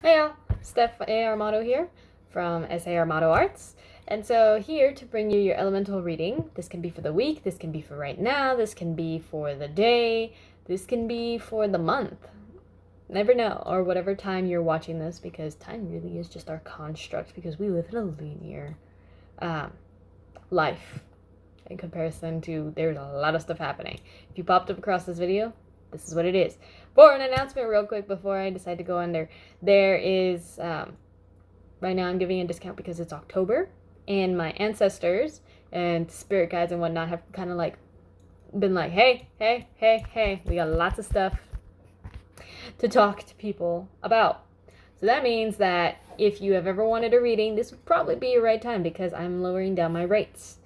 Hey y'all, StephAArmato here from StephAArmato Arts. And so here to bring you your elemental reading. This can be for the week, this can be for right now, this can be for the day, this can be for the month. Never know, or whatever time you're watching this, because time really is just our construct, because we live in a linear life in comparison to there's a lot of stuff happening. If you popped up across this video, this is what it is. For an announcement real quick before I decide to go under, there is, right now I'm giving a discount because it's October, and my ancestors and spirit guides and whatnot have kind of like been like, hey, we got lots of stuff to talk to people about. So that means that if you have ever wanted a reading, this would probably be your right time, because I'm lowering down my rates.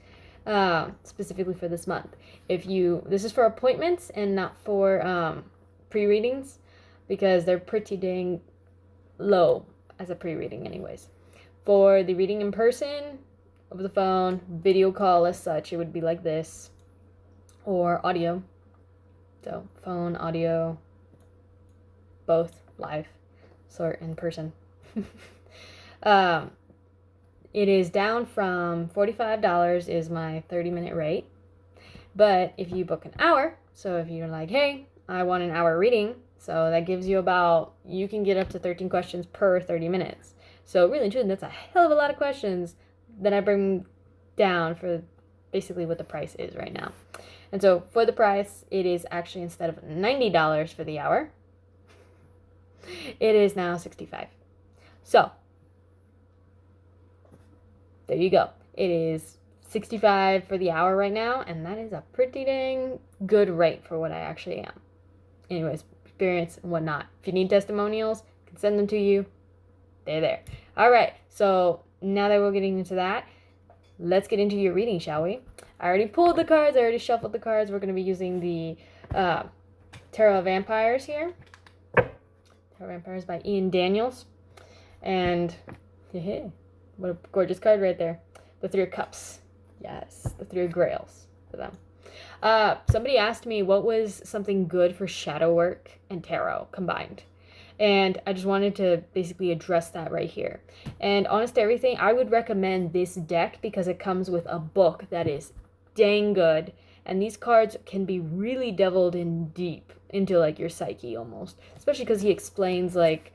Specifically for this month. This is for appointments and not for pre-readings, because they're pretty dang low as a pre-reading anyways. For the reading in person, over the phone, video call as such, it would be like this, or audio. So phone, audio, both live, sort in person. It is down from $45 is my 30-minute rate. But if you book an hour, so if you're like, hey, I want an hour reading, so that gives you you can get up to 13 questions per 30 minutes. So really and truly, that's a hell of a lot of questions that I bring down for basically what the price is right now. And so for the price, it is actually, instead of $90 for the hour, it is now $65. So there you go. It is $65 for the hour right now, and that is a pretty dang good rate for what I actually am. Anyways, experience and whatnot. If you need testimonials, I can send them to you. They're there. All right, so now that we're getting into that, let's get into your reading, shall we? I already pulled the cards. I already shuffled the cards. We're going to be using the Tarot of Vampires here. Tarot of Vampires by Ian Daniels. And what a gorgeous card right there. The Three of Cups. Yes, the Three of Grails for them. Somebody asked me what was something good for shadow work and tarot combined. And I just wanted to basically address that right here. And honest to everything, I would recommend this deck because it comes with a book that is dang good. And these cards can be really deviled in deep into like your psyche almost. Especially because he explains like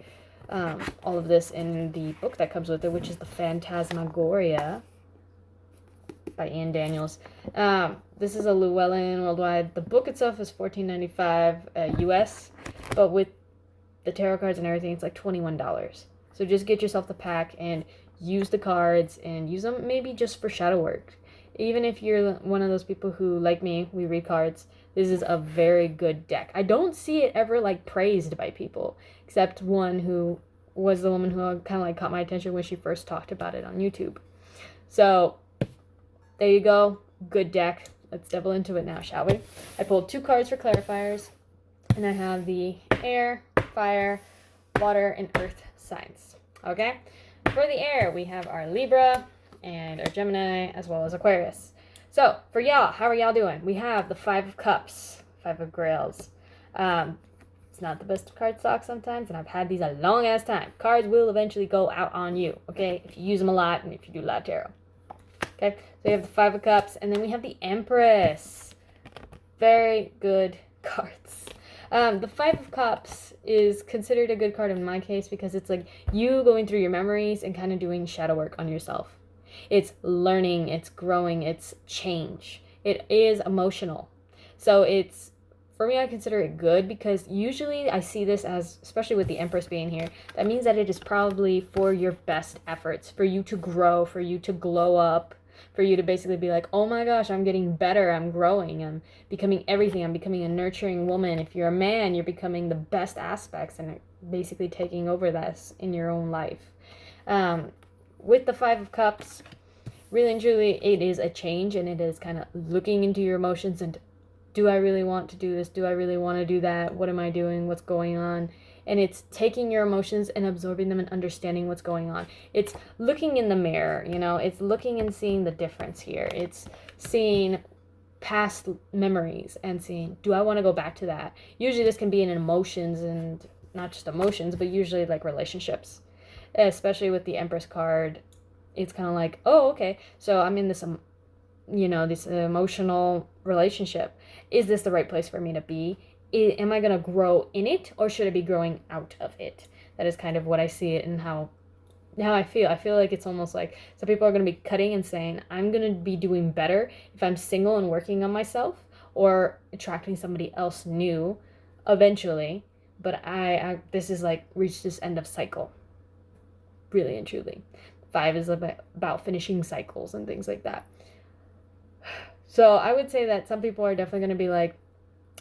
all of this in the book that comes with it, which is the Phantasmagoria by Ian Daniels. This is a Llewellyn worldwide. The book itself is $14.95 US, but with the tarot cards and everything, it's like $21. So just get yourself the pack and use the cards and use them maybe just for shadow work. Even if you're one of those people who, like me, we read cards, this is a very good deck. I don't see it ever like praised by people, except one who was the woman who kind of like caught my attention when she first talked about it on YouTube. So there you go. Good deck. Let's devil into it now, shall we? I pulled 2 cards for clarifiers, and I have the air, fire, water, and earth signs. Okay? For the air, we have our Libra and our Gemini, as well as Aquarius. So, for y'all, how are y'all doing? We have the 5 of Cups, 5 of Grails. It's not the best card stock sometimes, and I've had these a long-ass time. Cards will eventually go out on you, okay? If you use them a lot, and if you do a lot of tarot. Okay, so we have the 5 of Cups, and then we have the Empress. Very good cards. The 5 of Cups is considered a good card in my case because it's like you going through your memories and kind of doing shadow work on yourself. It's learning, it's growing, it's change. It is emotional. So it's, for me, I consider it good because usually I see this as, especially with the Empress being here, that means that it is probably for your best efforts, for you to grow, for you to glow up, for you to basically be like, oh my gosh, I'm getting better, I'm growing, I'm becoming everything, I'm becoming a nurturing woman. If you're a man, you're becoming the best aspects and basically taking over this in your own life. With the 5 of Cups, really and truly, it is a change, and it is kind of looking into your emotions and, do I really want to do this? Do I really want to do that? What am I doing? What's going on? And it's taking your emotions and absorbing them and understanding what's going on. It's looking in the mirror, you know, it's looking and seeing the difference here. It's seeing past memories and seeing, do I want to go back to that? Usually this can be in emotions and not just emotions, but usually like relationships, especially with the Empress card. It's kind of like, oh, okay, so I'm in this, this emotional relationship. Is this the right place for me to be? Am I going to grow in it, or should I be growing out of it? That is kind of what I see it, and how I feel. I feel like it's almost like some people are going to be cutting and saying, I'm going to be doing better if I'm single and working on myself, or attracting somebody else new eventually. But this is like reached this end of cycle, really and truly. 5 is about finishing cycles and things like that. So I would say that some people are definitely going to be like,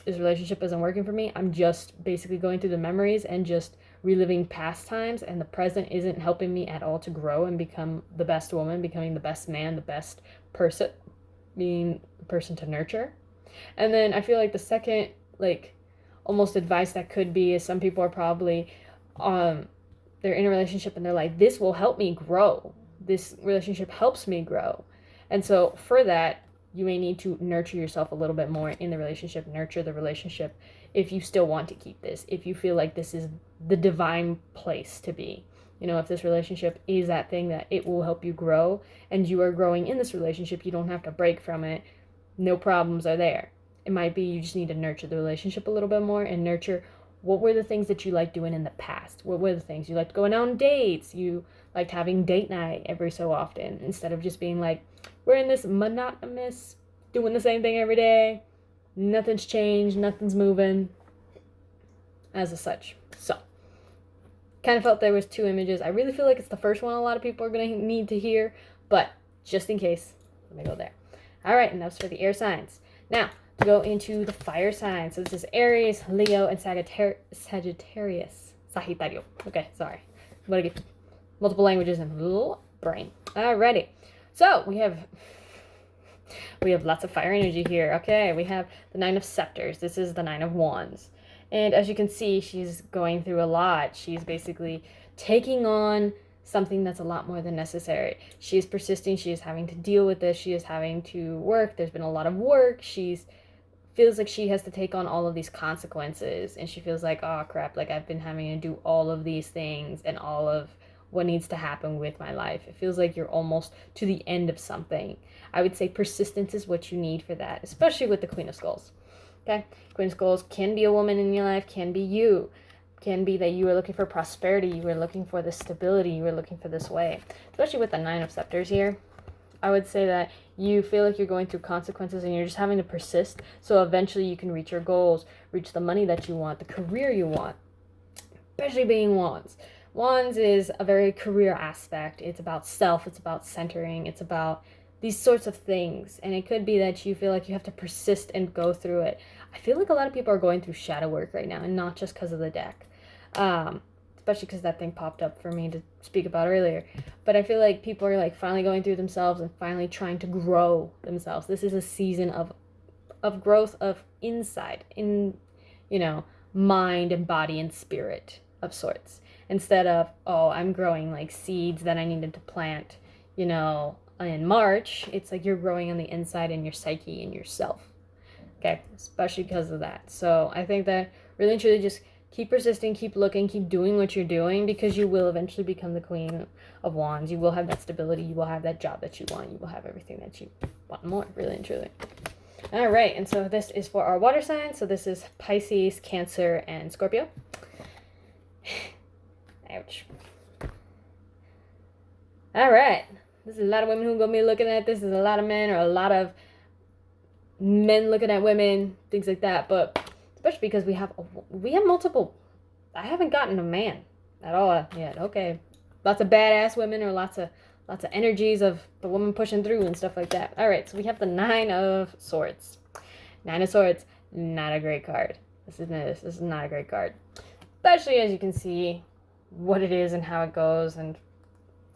this relationship isn't working for me. I'm just basically going through the memories and just reliving past times, and the present isn't helping me at all to grow and become the best woman, becoming the best man, the best person, being the person to nurture. And then I feel like the second, like, almost advice that could be is some people are probably, they're in a relationship and they're like, this will help me grow. This relationship helps me grow. And so for that, you may need to nurture yourself a little bit more in the relationship, nurture the relationship if you still want to keep this, if you feel like this is the divine place to be. If this relationship is that thing that it will help you grow, and you are growing in this relationship, you don't have to break from it. No problems are there. It might be you just need to nurture the relationship a little bit more, and nurture what were the things that you liked doing in the past. What were the things you liked going on dates? You liked having date night every so often, instead of just being like, we're in this monotonous, doing the same thing every day. Nothing's changed, nothing's moving, as a such. So, kind of felt there was 2 images. I really feel like it's the first one a lot of people are going to need to hear, but just in case, let me go there. All right, and that's for the air signs. Now, to go into the fire signs. So this is Aries, Leo, and Sagittarius. Sagittario. Okay, sorry. I'm going to get multiple languages in the little brain. Alrighty. So we have lots of fire energy here. Okay, we have the 9 of Scepters. This is the 9 of Wands. And as you can see, she's going through a lot. She's basically taking on something that's a lot more than necessary. She is persisting. She is having to deal with this. She is having to work. There's been a lot of work. Feels like she has to take on all of these consequences. And she feels like, oh, crap, like I've been having to do all of these things and all of what needs to happen with my life. It feels like you're almost to the end of something. I would say persistence is what you need for that, especially with the Queen of Skulls. Okay? Queen of Skulls can be a woman in your life, can be you. Can be that you are looking for prosperity, you are looking for this stability, you are looking for this way. Especially with the 9 of Scepters here. I would say that you feel like you're going through consequences and you're just having to persist, so eventually you can reach your goals, reach the money that you want, the career you want. Especially being Wands. Wands is a very career aspect. It's about self, it's about centering, it's about these sorts of things. And it could be that you feel like you have to persist and go through it. I feel like a lot of people are going through shadow work right now, and not just because of the deck. Especially because that thing popped up for me to speak about earlier. But I feel like people are like finally going through themselves and finally trying to grow themselves. This is a season of growth of inside, in, mind and body and spirit of sorts. Instead of, oh, I'm growing like seeds that I needed to plant, in March. It's like you're growing on the inside in your psyche and yourself. Okay, especially because of that. So I think that really and truly just keep persisting, keep looking, keep doing what you're doing, because you will eventually become the Queen of Wands. You will have that stability. You will have that job that you want. You will have everything that you want more, really and truly. All right, and so this is for our water signs. So this is Pisces, Cancer, and Scorpio. Ouch. All right. There's a lot of women who are going to be looking at this. There's a lot of men, or a lot of men looking at women, things like that. But especially because we have multiple. I haven't gotten a man at all yet. Okay. Lots of badass women, or lots of energies of the woman pushing through and stuff like that. All right. So we have the 9 of Swords. 9 of Swords, not a great card. This is not a great card. Especially as you can see what it is and how it goes and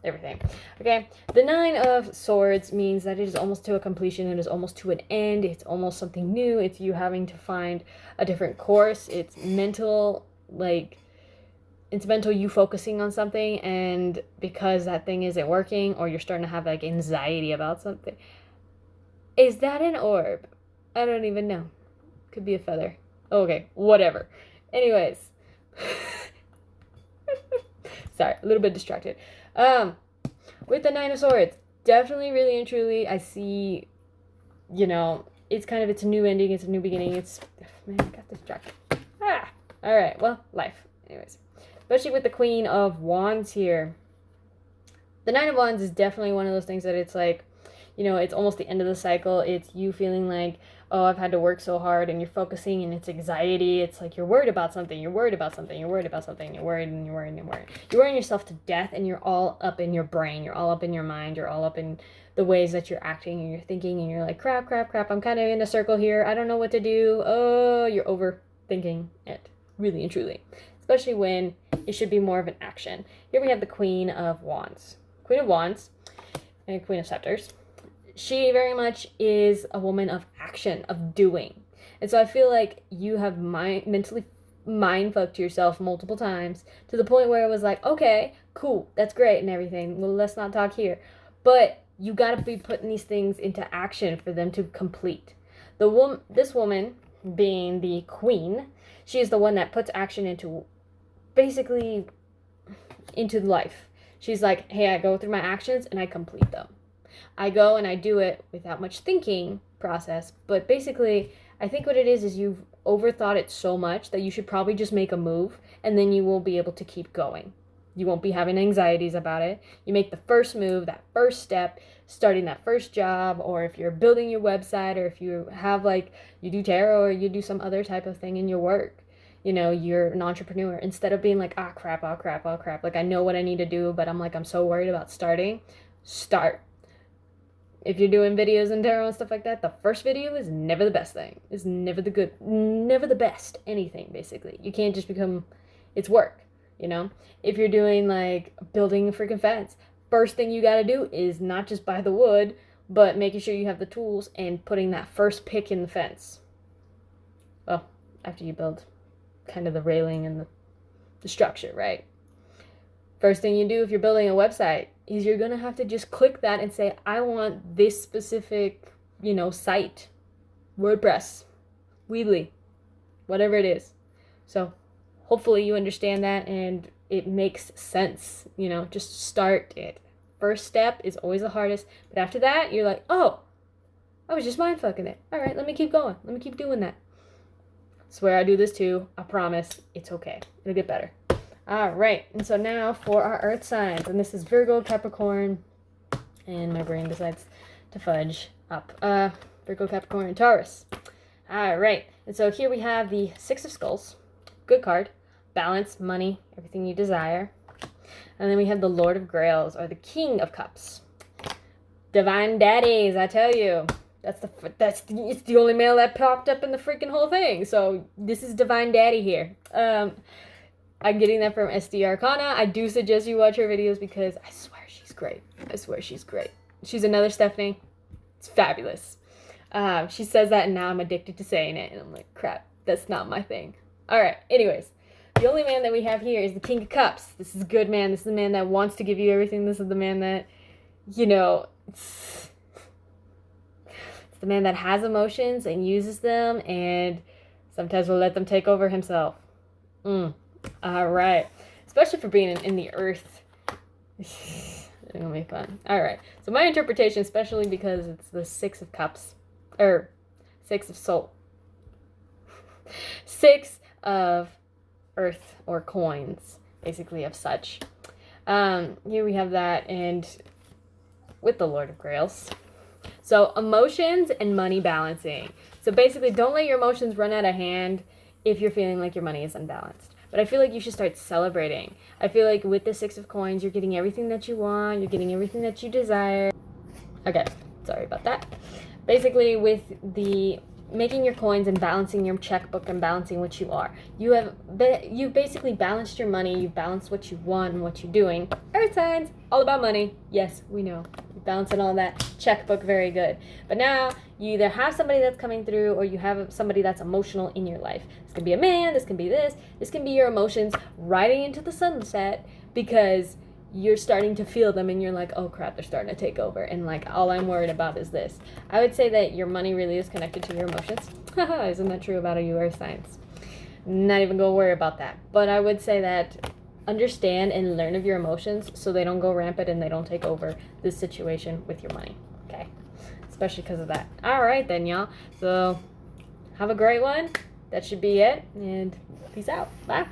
everything. Okay, the 9 of Swords means that it is almost to a completion. It is almost to an end. It's almost something new. It's you having to find a different course. It's mental, you focusing on something, and because that thing isn't working, or you're starting to have like anxiety about something. Is that an orb? I don't even know. Could be a feather. Okay, whatever. Anyways, Sorry, a little bit distracted. With the Nine of Swords, definitely, really and truly, I see, you know, it's a new ending, it's a new beginning, man, I got distracted. All right, well, life. Anyways, especially with the Queen of Wands here. The Nine of Wands is definitely one of those things that it's like, you know, it's almost the end of the cycle. It's you feeling like, oh, I've had to work so hard, and you're focusing, and it's anxiety. It's like you're worried about something, you're worried about something, you're worried about something, you're worried, and you're worried, and you're worried. You're worrying yourself to death, and you're all up in your brain, you're all up in your mind, you're all up in the ways that you're acting, and you're thinking, and you're like, crap, I'm kind of in a circle here, I don't know what to do. Oh, you're overthinking it, really and truly. Especially when it should be more of an action. Here we have the Queen of Wands. Queen of Wands and Queen of Scepters. She very much is a woman of action, of doing. And so I feel like you have mentally mind-fucked yourself multiple times to the point where it was like, okay, cool, that's great and everything. Well, let's not talk here. But you got to be putting these things into action for them to complete. This woman, being the queen, she is the one that puts action into life. She's like, hey, I go through my actions and I complete them. I go and I do it without much thinking process. But basically, I think what it is you've overthought it so much that you should probably just make a move, and then you will be able to keep going. You won't be having anxieties about it. You make the first move, that first step, starting that first job, or if you're building your website, or if you have you do tarot, or you do some other type of thing in your work. You know, you're an entrepreneur. Instead of being like, crap. Like, I know what I need to do, but I'm so worried about starting. Start. If you're doing videos and tarot and stuff like that, the first video is never the best thing. It's never the best anything, basically. You can't just it's work, you know? If you're doing, building a freaking fence, first thing you gotta do is not just buy the wood, but making sure you have the tools and putting that first pick in the fence. Well, after you build kind of the railing and the structure, right? First thing you do if you're building a website is you're going to have to just click that and say, I want this specific, site, WordPress, Weebly, whatever it is. So hopefully you understand that and it makes sense, just start it. First step is always the hardest, but after that, you're like, oh, I was just mind fucking it. All right, let me keep going. Let me keep doing that. Swear I do this too. I promise. It's okay. It'll get better. All right. And so now for our earth signs. And this is Virgo, Capricorn. And my brain decides to fudge up. Virgo, Capricorn, and Taurus. All right. And so here we have the Six of Skulls. Good card. Balance, money, everything you desire. And then we have the Lord of Grails, or the King of Cups. Divine daddies, I tell you. It's the only male that popped up in the freaking whole thing. So this is Divine Daddy here. I'm getting that from StephAArmato. I do suggest you watch her videos because I swear she's great. She's another Stephanie. It's fabulous. She says that and now I'm addicted to saying it. And I'm like, crap, that's not my thing. All right. Anyways, the only man that we have here is the King of Cups. This is a good man. This is the man that wants to give you everything. This is the man that, it's the man that has emotions and uses them and sometimes will let them take over himself. All right. Especially for being in the earth. It's going to be fun. All right. So my interpretation, especially because it's the Six of Cups, or Six of Soul. Six of earth or coins, basically of such. Here we have that, and with the Lord of Grails. So emotions and money balancing. So basically, don't let your emotions run out of hand if you're feeling like your money is unbalanced. But I feel like you should start celebrating. I feel like with the Six of Coins, you're getting everything that you want. You're getting everything that you desire. Okay, sorry about that. Basically, with the making your coins and balancing your checkbook and balancing what you are. You've basically balanced your money. You've balanced what you want and what you're doing. Earth signs, all about money. Yes, we know. You're balancing all that checkbook very good. But now you either have somebody that's coming through or you have somebody that's emotional in your life. This can be a man. This can be this. This can be your emotions riding into the sunset because you're starting to feel them and you're like, oh crap, they're starting to take over. And all I'm worried about is this. I would say that your money really is connected to your emotions. Isn't that true about you earth signs? Not even gonna worry about that. But I would say that understand and learn of your emotions so they don't go rampant and they don't take over this situation with your money. Okay? Especially because of that. All right then, y'all. So have a great one. That should be it. And peace out. Bye.